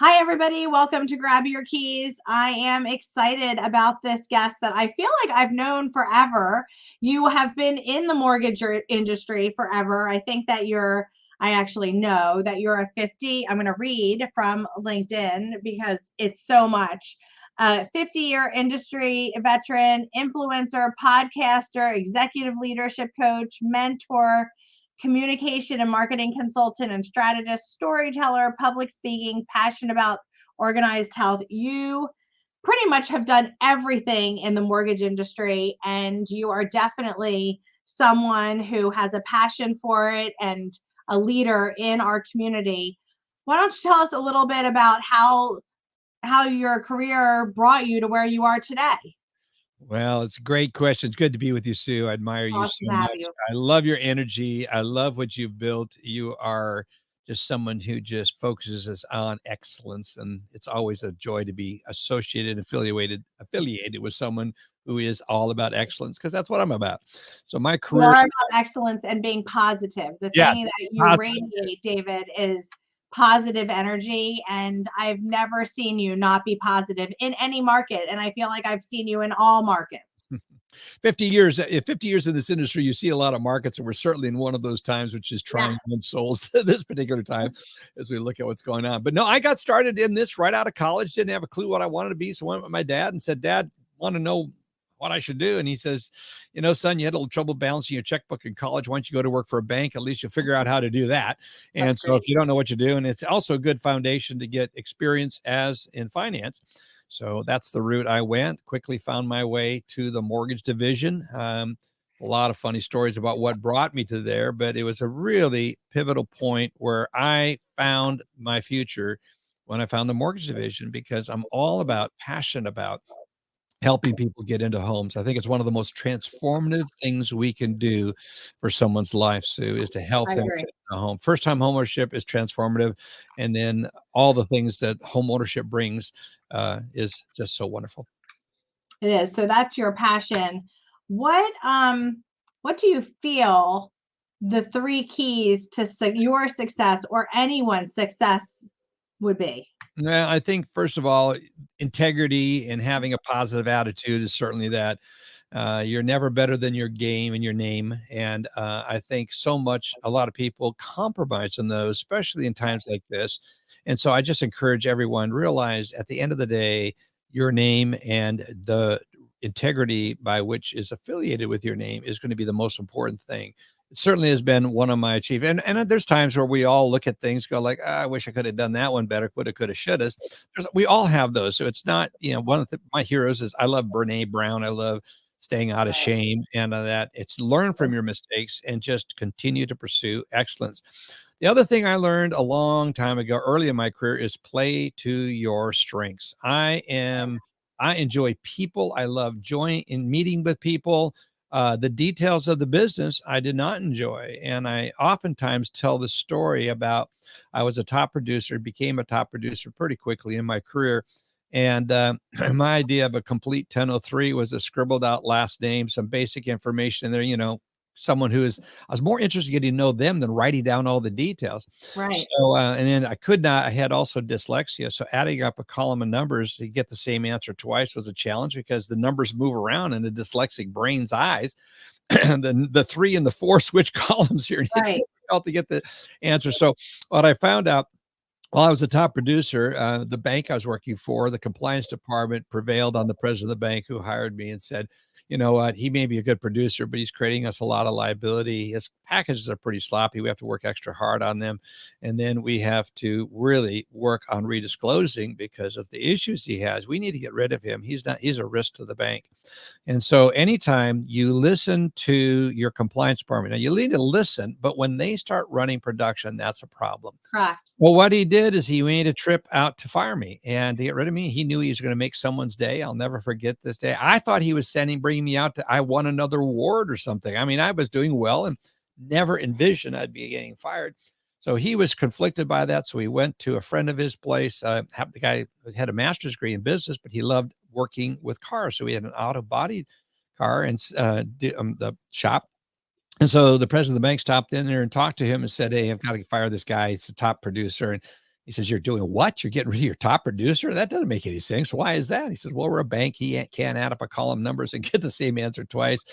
Hi, everybody. Welcome to Grab Your Keys. I am excited about this guest that I feel like I've known forever. You have been in the mortgage industry forever. I actually know that you're a 50. I'm going to read from LinkedIn because it's so much. 50-year industry veteran, influencer, podcaster, executive leadership coach, mentor, communication and marketing consultant and strategist, storyteller, public speaking, passionate about organized health. You pretty much have done everything in the mortgage industry, and you are definitely someone who has a passion for it and a leader in our community. Why don't you tell us a little bit about how your career brought you to where you are today? Well, it's a great question. It's good to be with you, Sue. I admire you so Awesome to have much. you. I love your energy. I love what you've built. You are just someone who just focuses us on excellence, and it's always a joy to be associated, affiliated with someone who is all about excellence, because that's what I'm about. So my You career, are about excellence and being positive. The yes, thing that you positive. radiate, David, is positive energy. And I've never seen you not be positive in any market. And I feel like I've seen you in all markets. 50 years, 50 years in this industry, you see a lot of markets, and we're certainly in one of those times, which is trying Yes. to win souls to this particular time as we look at what's going on. But no, I got started in this right out of college, didn't have a clue what I wanted to be. So I went with my dad and said, Dad, want to know what I should do. And he says, son, you had a little trouble balancing your checkbook in college. Why don't you go to work for a bank? At least you'll figure out how to do that. That's And so great. if you don't know what you're doing, it's also a good foundation to get experience as in finance. So that's the route I went. Quickly found my way to the mortgage division. A lot of funny stories about what brought me to there, but it was a really pivotal point where I found my future when I found the mortgage division, because I'm all about passionate about helping people get into homes. I think it's one of the most transformative things we can do for someone's life, Sue, is to help I them agree. get a home. First time homeownership is transformative. And then all the things that home ownership brings is just so wonderful. It is. So that's your passion. What do you feel the three keys to your success or anyone's success would be? Well, I think first of all, integrity and having a positive attitude is certainly that. You're never better than your game and your name. And I think a lot of people compromise on those, especially in times like this. And so I just encourage everyone, realize at the end of the day, your name and the integrity by which is affiliated with your name is going to be the most important thing. It certainly has been one of my achievements. And there's times where we all look at things, go like, I wish I could have done that one better, coulda, coulda, shoulda. We all have those. So it's not, one of my heroes is I love Brene Brown. I love staying out of shame, and that it's learn from your mistakes and just continue to pursue excellence. The other thing I learned a long time ago, early in my career, is play to your strengths. I enjoy people. I love joy in meeting with people. The details of the business I did not enjoy. And I oftentimes tell the story about I was a top producer, became a top producer pretty quickly in my career. And my idea of a complete 1003 was a scribbled out last name, some basic information in there, someone I was more interested in getting to know them than writing down all the details. Right. So, and then I had also dyslexia. So adding up a column of numbers to get the same answer twice was a challenge, because the numbers move around in a dyslexic brain's eyes. The three and the four switch columns here. It's Right. difficult to get the answer. So what I found out, well, I was a top producer. The bank I was working for, the compliance department prevailed on the president of the bank, who hired me and said, you know what, he may be a good producer, but he's creating us a lot of liability. His packages are pretty sloppy. We have to work extra hard on them. And then we have to really work on redisclosing, because of the issues he has. We need to get rid of him. He's a risk to the bank. And so anytime you listen to your compliance department, now you need to listen, but when they start running production, that's a problem. Correct. Well, what he did is he made a trip out to fire me and to get rid of me. He knew he was going to make someone's day. I'll never forget this day. I thought he was bringing me out I won another award or something. I mean, I was doing well and never envisioned I'd be getting fired. So he was conflicted by that. So he went to a friend of his place. The guy had a master's degree in business, but he loved working with cars. So he had an auto body car and the shop. And so the president of the bank stopped in there and talked to him and said, hey, I've got to fire this guy. He's the top producer. And He says, you're doing what? You're getting rid of your top producer? That doesn't make any sense. Why is that? He says, well, we're a bank. He can't add up a column numbers and get the same answer twice.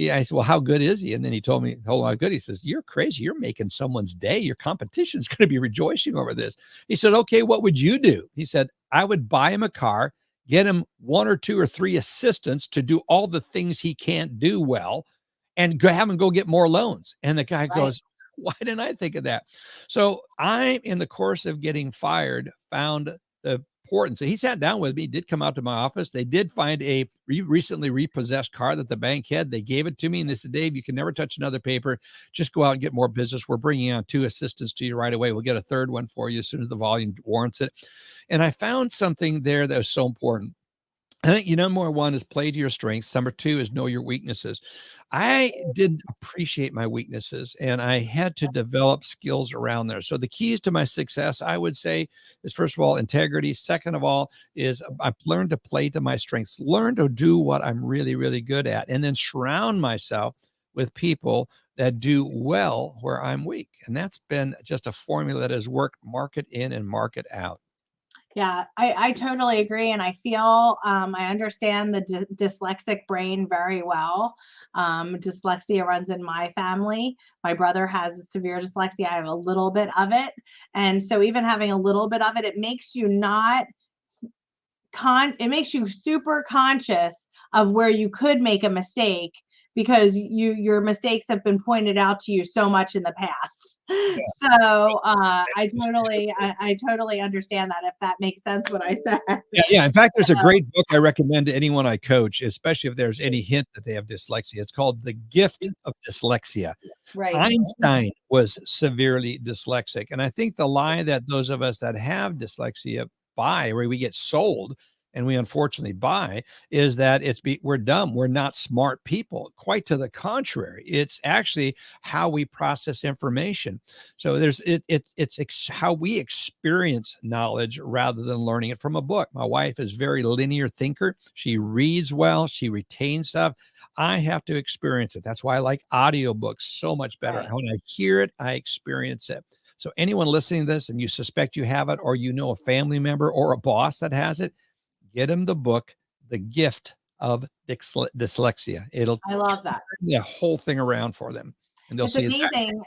I said, well, how good is he? And then he told me, hold on, how good. He says, you're crazy. You're making someone's day. Your competition's going to be rejoicing over this. He said, okay, what would you do? He said, I would buy him a car, get him 1 or 2 or 3 assistants to do all the things he can't do well, and have him go get more loans. And the guy goes, why didn't I think of that? So I, in the course of getting fired, found the importance. He sat down with me, did come out to my office. They did find a recently repossessed car that the bank had. They gave it to me and they said, Dave, you can never touch another paper. Just go out and get more business. We're bringing on 2 assistants to you right away. We'll get a 3rd one for you as soon as the volume warrants it. And I found something there that was so important. I think, number 1 is play to your strengths. Number 2 is know your weaknesses. I didn't appreciate my weaknesses, and I had to develop skills around there. So the keys to my success, I would say, is first of all, integrity. Second of all, is I've learned to play to my strengths, learn to do what I'm really, really good at, and then surround myself with people that do well where I'm weak. And that's been just a formula that has worked market in and market out. Yeah, I totally agree. And I feel I understand the dyslexic brain very well. Dyslexia runs in my family. My brother has severe dyslexia. I have a little bit of it. And so even having a little bit of it, it makes you not it makes you super conscious of where you could make a mistake because your mistakes have been pointed out to you so much in the past. Yeah. So I totally understand that, if that makes sense what I said. Yeah. In fact, there's a great book I recommend to anyone I coach, especially if there's any hint that they have dyslexia. It's called The Gift of Dyslexia. Right. Einstein was severely dyslexic. And I think the lie that those of us that have dyslexia buy, or we get sold, and we unfortunately buy, is that we're dumb. We're not smart people. Quite to the contrary. It's actually how we process information. So it's how we experience knowledge rather than learning it from a book. My wife is very linear thinker. She reads well. She retains stuff. I have to experience it. That's why I like audiobooks so much better. Right. When I hear it, I experience it. So anyone listening to this and you suspect you have it, or a family member or a boss that has it, get them the book, The Gift of Dyslexia. I love that. Turn the whole thing around for them. And they'll It's see amazing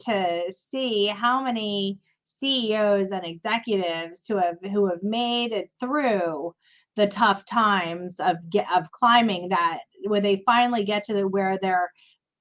to see how many CEOs and executives who have made it through the tough times of climbing that, when they finally get to where their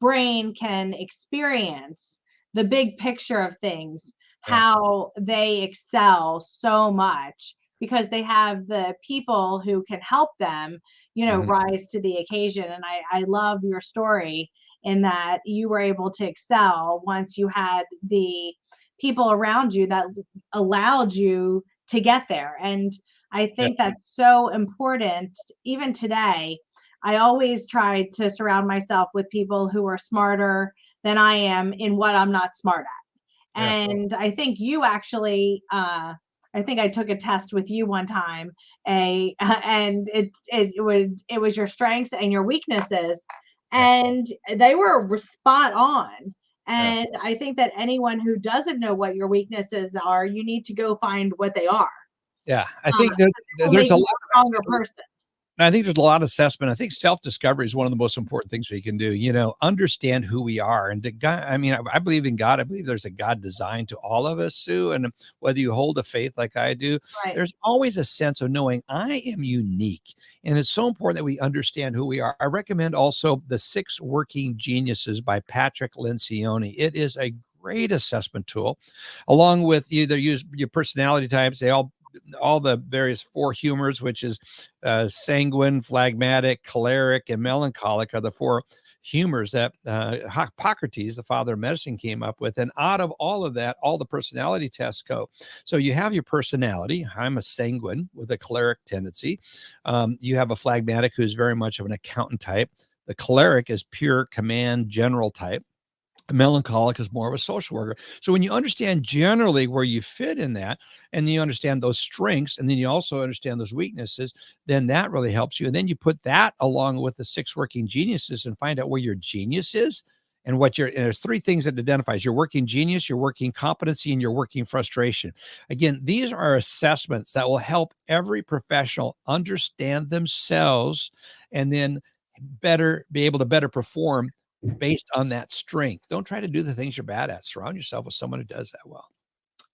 brain can experience the big picture of things, how they excel so much because they have the people who can help them, rise to the occasion. And I love your story in that you were able to excel once you had the people around you that allowed you to get there. And I think that's so important. Even today, I always try to surround myself with people who are smarter than I am in what I'm not smart at. And I think you actually, I think I took a test with you one time, and it was your strengths and your weaknesses, and they were spot on. And I think that anyone who doesn't know what your weaknesses are, you need to go find what they are. Yeah, I think there's a lot of stronger person. I think there's a lot of assessment. I think self-discovery is one of the most important things we can do, understand who we are. And God, I believe in God. I believe there's a God design to all of us, Sue. And whether you hold a faith like I do, there's always a sense of knowing I am unique. And it's so important that we understand who we are. I recommend also The 6 Working Geniuses by Patrick Lencioni. It is a great assessment tool, along with either use your personality types. They all the various 4 humors, which is sanguine, phlegmatic, choleric, and melancholic, are the 4 humors that Hippocrates, the father of medicine, came up with. And out of all of that, all the personality tests go. So you have your personality. I'm a sanguine with a choleric tendency. You have a phlegmatic who's very much of an accountant type. The choleric is pure command general type. Melancholic is more of a social worker. So when you understand generally where you fit in that, and you understand those strengths, and then you also understand those weaknesses, then that really helps you. And then you put that along with the 6 Working Geniuses and find out where your genius is. and and there's three things that identifies your working genius, your working competency, and your working frustration. Again, these are assessments that will help every professional understand themselves and then be able to better perform based on that strength. Don't try to do the things you're bad at. Surround yourself with someone who does that well.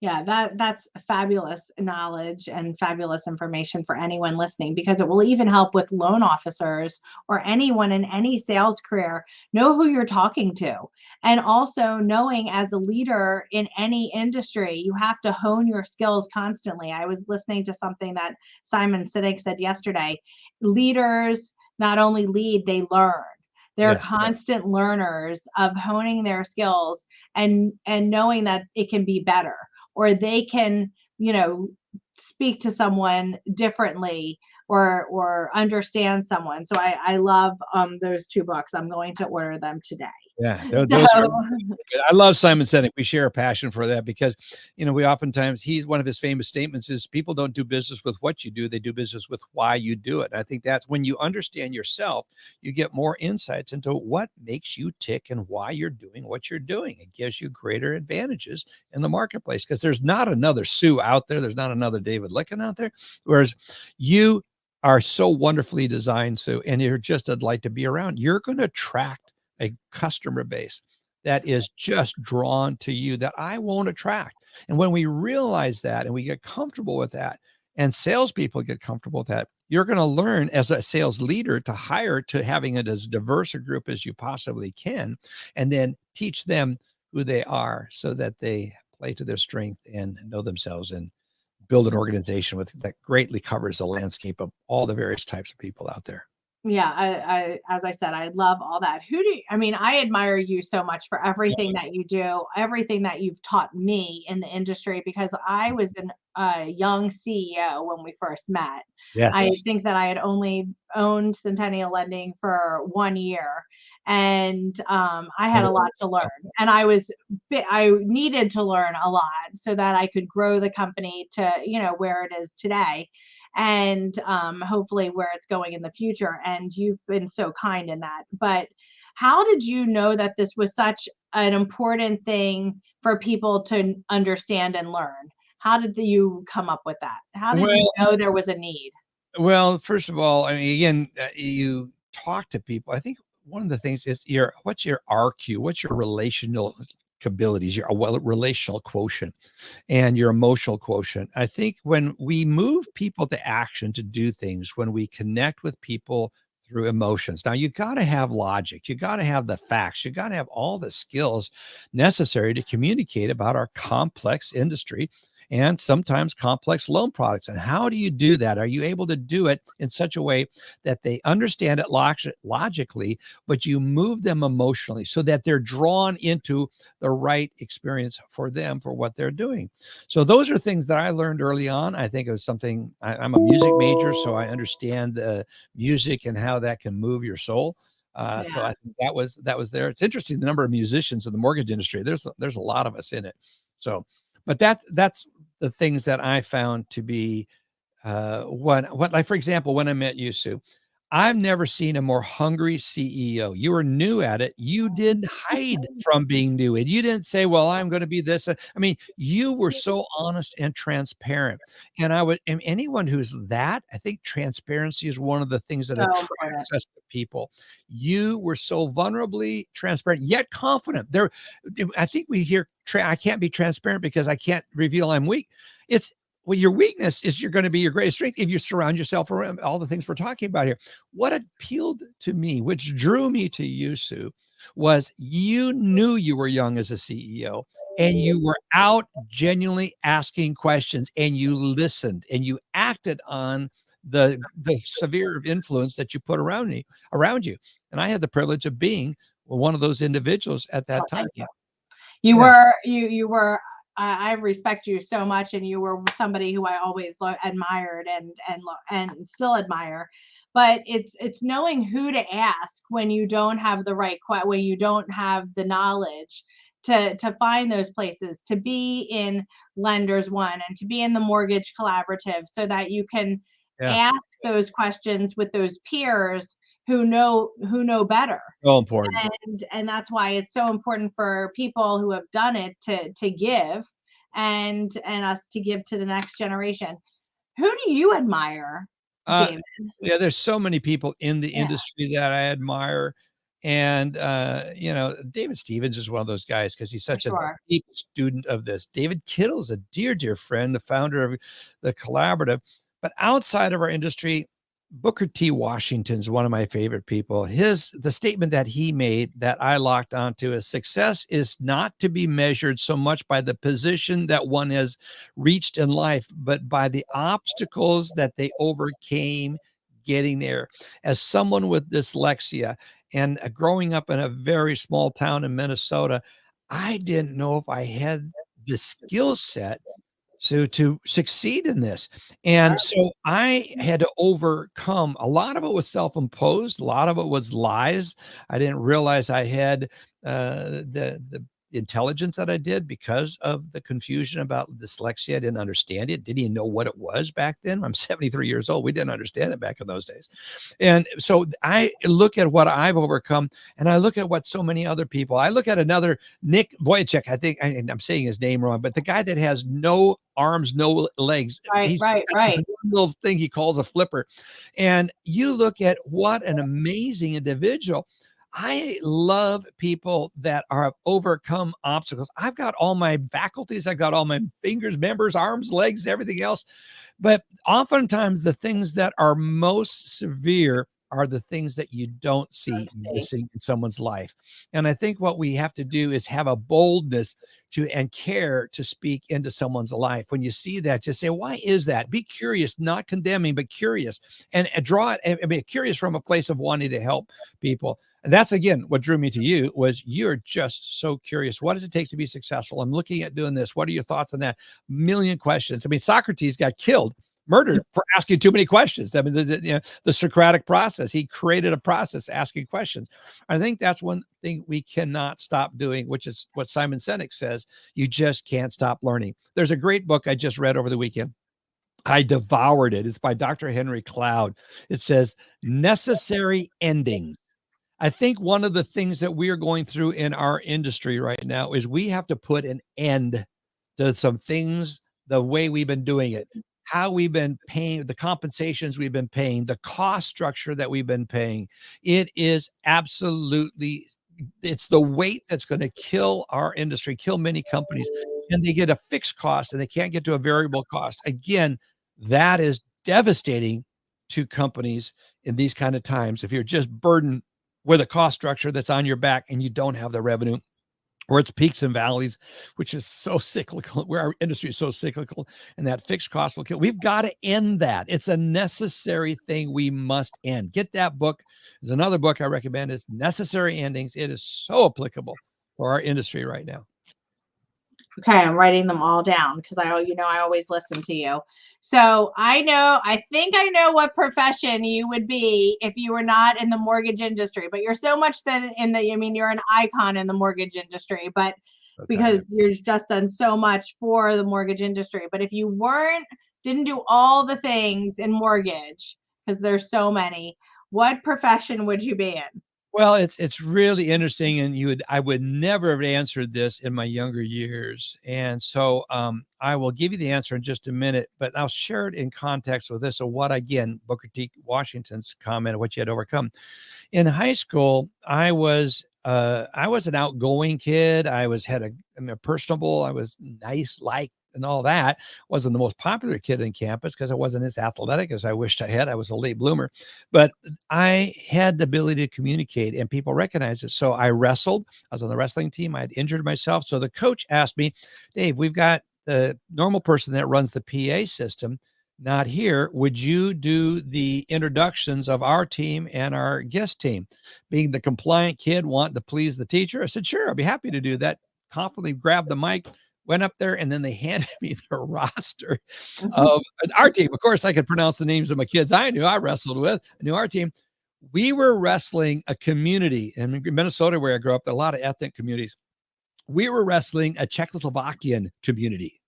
Yeah, that's fabulous knowledge and fabulous information for anyone listening, because it will even help with loan officers or anyone in any sales career. Know who you're talking to. And also knowing, as a leader in any industry, you have to hone your skills constantly. I was listening to something that Simon Sinek said yesterday. Leaders not only lead, they learn. They're Yes. constant learners of honing their skills and knowing that it can be better, or they can, you know, speak to someone differently, or understand someone. So I love those two books. I'm going to order them today. Yeah, So those are I love Simon Sinek. We share a passion for that because, we oftentimes one of his famous statements is people don't do business with what you do, they do business with why you do it. And I think that's when you understand yourself, you get more insights into what makes you tick and why you're doing what you're doing. It gives you greater advantages in the marketplace because there's not another Sue out there. There's not another David Lykken out there. Whereas you are so wonderfully designed, Sue, and you're just a delight to be around. You're going to attract a customer base that is just drawn to you that I won't attract. And when we realize that and we get comfortable with that, and salespeople get comfortable with that, you're going to learn as a sales leader to having it as diverse a group as you possibly can, and then teach them who they are so that they play to their strength and know themselves and build an organization that greatly covers the landscape of all the various types of people out there. yeah, as I said, I love all that. I mean, I admire you so much for everything that you do, everything that you've taught me in the industry, because I was a young CEO when we first met. I Yes. think that I had only owned Centennial Lending for 1 year, and I had a lot to learn, and I needed to learn a lot so that I could grow the company to, where it is today, and hopefully where it's going in the future. And you've been so kind in that. But how did you know that this was such an important thing for people to understand and learn? How did you come up with that? How did you Well, know there was a need? Well, first of all, I mean, again, you talk to people. I think one of the things is what's your RQ? What's your relational abilities, your relational quotient and your emotional quotient. I think when we move people to action to do things, when we connect with people through emotions. Now you got to have logic. You got to have the facts. You got to have all the skills necessary to communicate about our complex industry and sometimes complex loan products. And how do you do that? Are you able to do it in such a way that they understand it logically, but you move them emotionally so that they're drawn into the right experience for them for what they're doing? So those are things that I learned early on. I think it was something I'm a music major, so I understand the music and how that can move your soul. So Yeah. I think that was there. It's interesting the number of musicians in the mortgage industry. There's a lot of us in it. So, but that's the things that I found to be what like for example, when I met you, Sue, I've never seen a more hungry CEO. You were new at it. You didn't hide from being new, and you didn't say, "Well, I'm going to be this." I mean, you were so honest and transparent. And anyone who's that, I think transparency is one of the things that So important. attracts us to people. You were so vulnerably transparent, yet confident. I think we hear, I can't be transparent because I can't reveal I'm weak. It's Well, your weakness is you're going to be your greatest strength if you surround yourself around all the things we're talking about here. What appealed to me, which drew me to you, Sue, was you knew you were young as a CEO and you were out genuinely asking questions and you listened and you acted on the severe influence that you put around you. And I had the privilege of being one of those individuals at Oh, that time. thank you. You Yeah. were you were I respect you so much, and you were somebody who I always admired and still admire. But it's knowing who to ask when you don't have the when you don't have the knowledge to find those places, to be in Lenders One and to be in the Mortgage Collaborative, so that you can Yeah. ask those questions with those peers who know better. So important. And that's why it's so important for people who have done it to give, and us to give to the next generation. Who do you admire, Uh, David? yeah, there's so many people in the Yeah, industry that I admire. And, David Stevens is one of those guys because he's for such a sure. deep student of this. David Kittle's a dear, dear friend, the founder of the Collaborative. But outside of our industry, Booker T. Washington's one of my favorite people. The statement that he made that I locked onto is success is not to be measured so much by the position that one has reached in life, but by the obstacles that they overcame getting there. As someone with dyslexia and growing up in a very small town in Minnesota, I didn't know if I had the skill set to succeed in this. And Sure. so I had to overcome a lot of it was self-imposed, a lot of it was lies. I didn't realize I had the intelligence that I did because of the confusion about dyslexia. I didn't understand it, didn't even know what it was back then. I'm 73 years old. We didn't understand it back in those days. And so I look at what I've overcome, and I look at what so many other people, I look at another Nick Vujicic, I think I'm saying his name wrong, but the guy that has no arms, no legs, Right, he's right, got this right. one little thing he calls a flipper. And you look at what an amazing individual. I love people that have overcome obstacles. I've got all my faculties, I've got all my fingers, members, arms, legs, everything else. But oftentimes, the things that are most severe are the things that you don't see Let's see. missing in someone's life. And I think what we have to do is have a boldness to and care to speak into someone's life. When you see that, just say, why is that? Be curious, not condemning, but curious, and draw it and be curious from a place of wanting to help people. And that's again what drew me to you was you're just so curious. What does it take to be successful? I'm looking at doing this. What are your thoughts on that? Million questions. I mean, Socrates got killed, murdered for asking too many questions. I mean, the Socratic process. He created a process asking questions. I think that's one thing we cannot stop doing, which is what Simon Sinek says. You just can't stop learning. There's a great book I just read over the weekend. I devoured it. It's by Dr. Henry Cloud. It says necessary endings. I think one of the things that we are going through in our industry right now is we have to put an end to some things, the way we've been doing it, how we've been paying, the compensations we've been paying, the cost structure that we've been paying. It is absolutely, it's the weight that's going to kill our industry, kill many companies, and they get a fixed cost and they can't get to a variable cost. Again, that is devastating to companies in these kind of times. If you're just burdened with a cost structure that's on your back and you don't have the revenue, or it's peaks and valleys, which is so cyclical, where our industry is so cyclical, and that fixed cost will kill. We've got to end that. It's a necessary thing we must end. Get that book. There's another book I recommend. It's Necessary Endings. It is so applicable for our industry right now. Okay, I'm writing them all down because I always listen to you. So I think I know what profession you would be if you were not in the mortgage industry, but you're so much you're an icon in the mortgage industry, but Okay. because you're just done so much for the mortgage industry. But if you didn't do all the things in mortgage, because there's so many, what profession would you be in? Well, it's really interesting, and I would never have answered this in my younger years, and so I will give you the answer in just a minute, but I'll share it in context with this. So, what again, Booker T. Washington's comment of what you had to overcome in high school. I was an outgoing kid. I'm a personable. I was nice, like, and all that. Wasn't the most popular kid in campus because I wasn't as athletic as I wished I had. I was a late bloomer, but I had the ability to communicate and people recognized it. So I wrestled. I was on the wrestling team. I had injured myself. So the coach asked me, Dave, we've got the normal person that runs the PA system not here. Would you do the introductions of our team and our guest team? Being the compliant kid, wanting to please the teacher, I said, sure, I'll be happy to do that. Confidently grabbed the mic, went up there, and then they handed me the roster of our team. Of course, I could pronounce the names of my kids I wrestled with. I knew our team. We were wrestling a community in Minnesota where I grew up, a lot of ethnic communities. We were wrestling a Czechoslovakian community.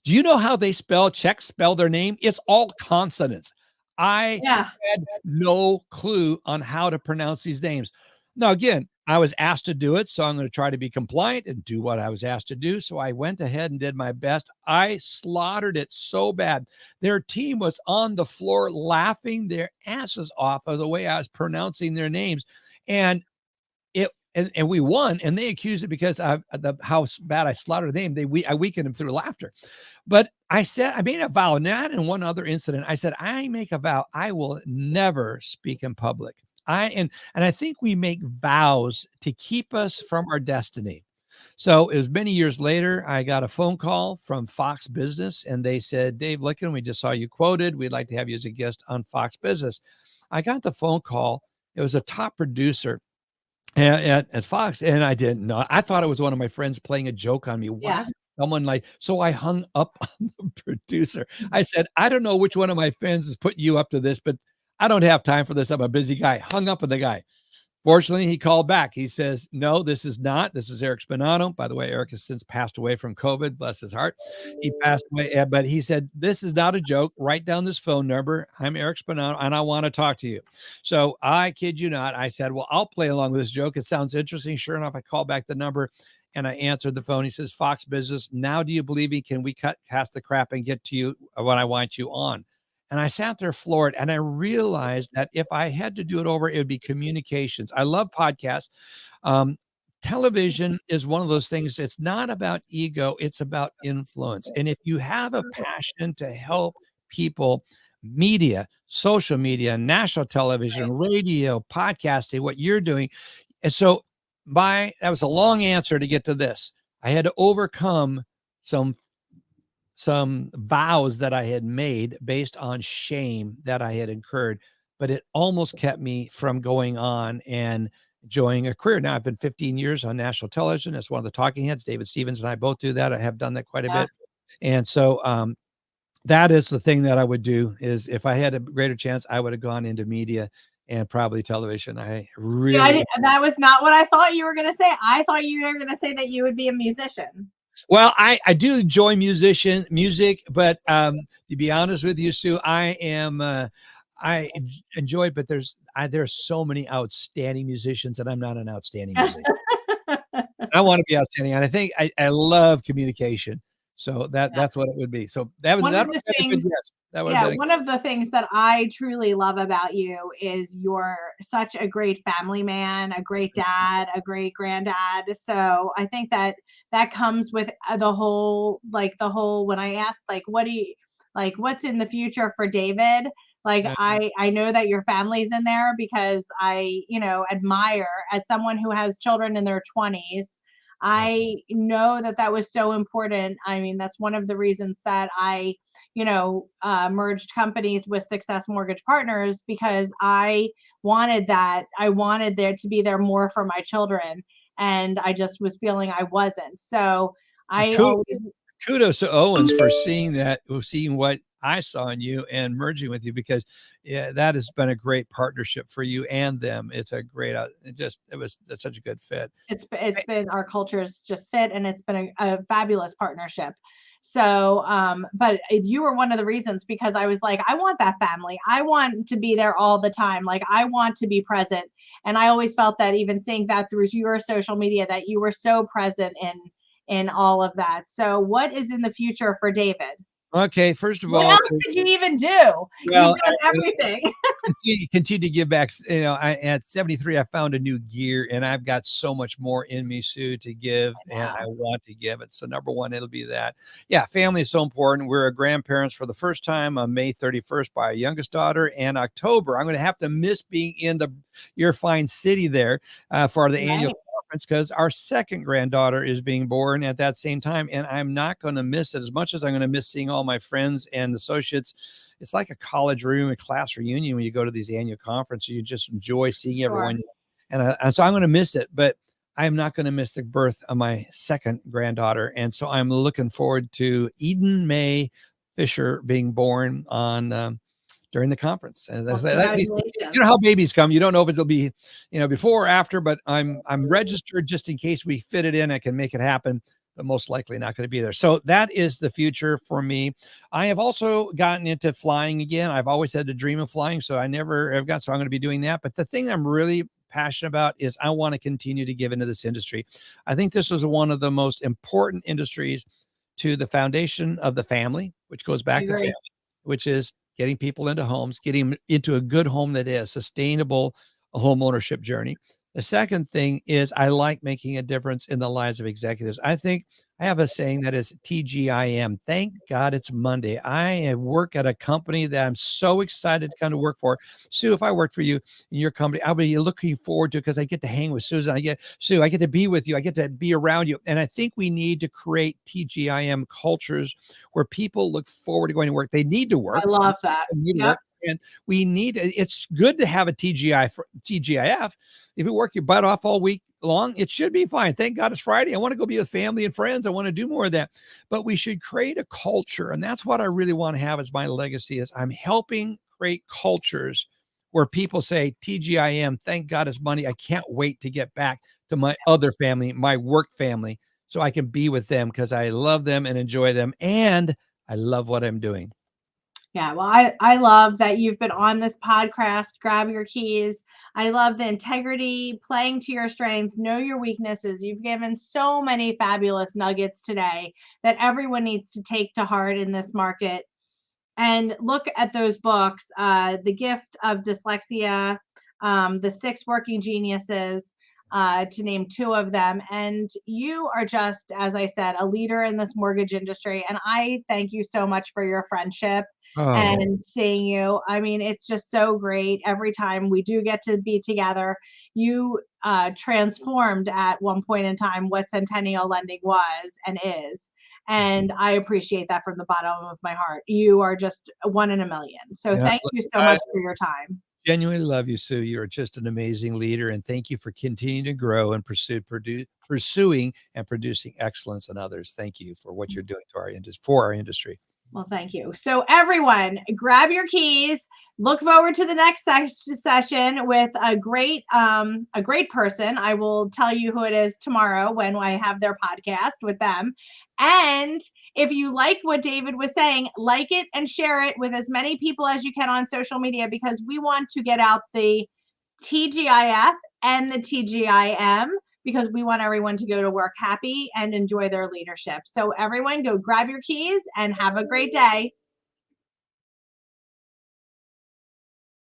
Do you know how they Czechs spell their name? It's all consonants. I Yeah. had no clue on how to pronounce these names. Now, again, I was asked to do it, so I'm going to try to be compliant and do what I was asked to do. So I went ahead and did my best. I slaughtered it so bad. Their team was on the floor laughing their asses off of the way I was pronouncing their names. And and we won, and they accused it because of how bad I slaughtered the name. I weakened them through laughter. But I made a vow, not in one other incident. I said, I make a vow, I will never speak in public. And I think we make vows to keep us from our destiny. So it was many years later, I got a phone call from Fox Business, and they said, Dave Lykken, we just saw you quoted. We'd like to have you as a guest on Fox Business. I got the phone call. It was a top producer at Fox, and I didn't know. I thought it was one of my friends playing a joke on me. Why Yeah. would someone so I hung up on the producer. I said, I don't know which one of my fans is putting you up to this, but I don't have time for this. I'm a busy guy. Hung up on the guy. Fortunately, he called back. He says, no, this is not. This is Eric Spinato. By the way, Eric has since passed away from COVID. Bless his heart. He passed away. But he said, this is not a joke. Write down this phone number. I'm Eric Spinato, and I want to talk to you. So I kid you not. I said, well, I'll play along with this joke. It sounds interesting. Sure enough, I called back the number, and I answered the phone. He says, Fox Business, now do you believe me? Can we cast the crap and get to you when I want you on? And I sat there floored, and I realized that if I had to do it over, it would be communications. I love podcasts. Television is one of those things. It's not about ego. It's about influence. And if you have a passion to help people, media, social media, national television, radio, podcasting, what you're doing. And so that was a long answer to get to this. I had to overcome some vows that I had made based on shame that I had incurred, but it almost kept me from going on and enjoying a career. Now I've been 15 years on national television as one of the talking heads. David Stevens and I both do that. I have done that quite a bit. And so that is the thing that I would do is if I had a greater chance, I would have gone into media and probably television. I really, that was not what I thought you were going to say. I thought you were going to say that you would be a musician. Well, I do enjoy music, but to be honest with you, Sue, I enjoy it, but there's so many outstanding musicians, and I'm not an outstanding musician. I want to be outstanding, and I think I love communication. So that's what it would be. So that would have been a good guess. One of the things that I truly love about you is you're such a great family man, a great dad, a great granddad. So I think that comes with the whole, when I asked, what's in the future for David? I know that your family's in there because I, admire, as someone who has children in their 20s. I know that was so important. I mean, that's one of the reasons that I, merged companies with Success Mortgage Partners, because I wanted that. I wanted there to be there more for my children. And I just was feeling I wasn't. So kudos to Owens for seeing what I saw in you and merging with you, because that has been a great partnership for you and them. It's a great, it's such a good fit. It's been, our cultures just fit, and it's been a fabulous partnership. So, but you were one of the reasons, because I was like, I want that family. I want to be there all the time. Like, I want to be present. And I always felt that, even seeing that through your social media, that you were so present in all of that. So what is in the future for David? Okay, first of all, what else could you even do? Well, you've done everything. continue to give back. At 73, I found a new gear, and I've got so much more in me, Sue, to give, and I want to give it. So number one, it'll be that. Yeah, family is so important. We're grandparents for the first time on May 31st by our youngest daughter, and October, I'm going to have to miss being in your fine city there for the annual conference, because our second granddaughter is being born at that same time, and I'm not going to miss it as much as I'm going to miss seeing all my friends and associates. It's like a college room, a class reunion when you go to these annual conferences. You just enjoy seeing everyone, and so I'm going to miss it, but I'm not going to miss the birth of my second granddaughter, and so I'm looking forward to Eden May Fisher being born on during the conference. And you know how babies come. You don't know if it'll be, before or after, but I'm registered just in case we fit it in. I can make it happen. but most likely not going to be there. So that is the future for me. I have also gotten into flying again. I've always had the dream of flying, so I never have got, so I'm going to be doing that. But the thing I'm really passionate about is I want to continue to give into this industry. I think this is one of the most important industries to the foundation of the family, which goes I back to family, agree. which is getting people into homes, getting into a good home that is sustainable home ownership journey. The second thing is I like making a difference in the lives of executives. I think I have a saying that is TGIM. Thank God it's Monday. I work at a company that I'm so excited to come to work for. Sue, if I worked for you in your company, I'll be looking forward to it because I get to hang with Susan. I get to be with you. I get to be around you. And I think we need to create TGIM cultures where people look forward to going to work. They need to work. I love that. They need to Yep. work. And we need, it's good to have a TGIF. If you work your butt off all week long, it should be fine. Thank God it's Friday. I want to go be with family and friends. I want to do more of that. But we should create a culture. And that's what I really want to have as my legacy is I'm helping create cultures where people say TGIM, thank God it's money. I can't wait to get back to my other family, my work family, so I can be with them because I love them and enjoy them. And I love what I'm doing. Yeah, well, I love that you've been on this podcast, Grab Your Keys. I love the integrity, playing to your strengths, know your weaknesses. You've given so many fabulous nuggets today that everyone needs to take to heart in this market. And look at those books, The Gift of Dyslexia, The Six Working Geniuses, to name two of them. And you are just, as I said, a leader in this mortgage industry. And I thank you so much for your friendship Oh, and seeing you. I mean, it's just so great every time we do get to be together. You transformed at one point in time what Centennial Lending was and is. And I appreciate that from the bottom of my heart. You are just one in a million. So yeah. thank you so I much for your time. genuinely love you, Sue. You're just an amazing leader, and thank you for continuing to grow and pursuing and producing excellence in others. Thank you for what you're doing to our industry for our industry. Well, thank you. So everyone, grab your keys. Look forward to the next session with a great person. I will tell you who it is tomorrow when I have their podcast with them. And if you like what David was saying, like it and share it with as many people as you can on social media because we want to get out the TGIF and the TGIM because we want everyone to go to work happy and enjoy their leadership. So everyone go grab your keys and have a great day.